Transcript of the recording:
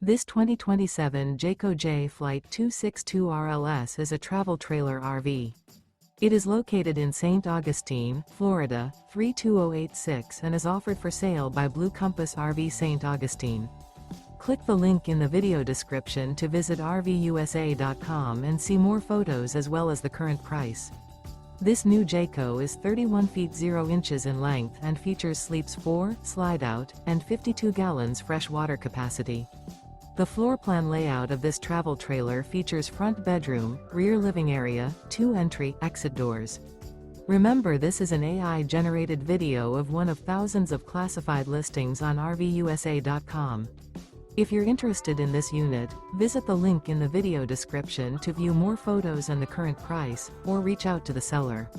This 2027 Jayco Jay Flight 262 RLS is a travel trailer RV. It is located in St. Augustine, Florida, 32086 and is offered for sale by Blue Compass RV St. Augustine. Click the link in the video description to visit RVUSA.com and see more photos as well as the current price. This new Jayco is 31 feet 0 inches in length and features sleeps 4, slide-out, and 52 gallons fresh water capacity. The floor plan layout of this travel trailer features front bedroom, rear living area, 2 entry/exit doors. Remember, this is an AI-generated video of one of thousands of classified listings on RVUSA.com. If you're interested in this unit, visit the link in the video description to view more photos and the current price, or reach out to the seller.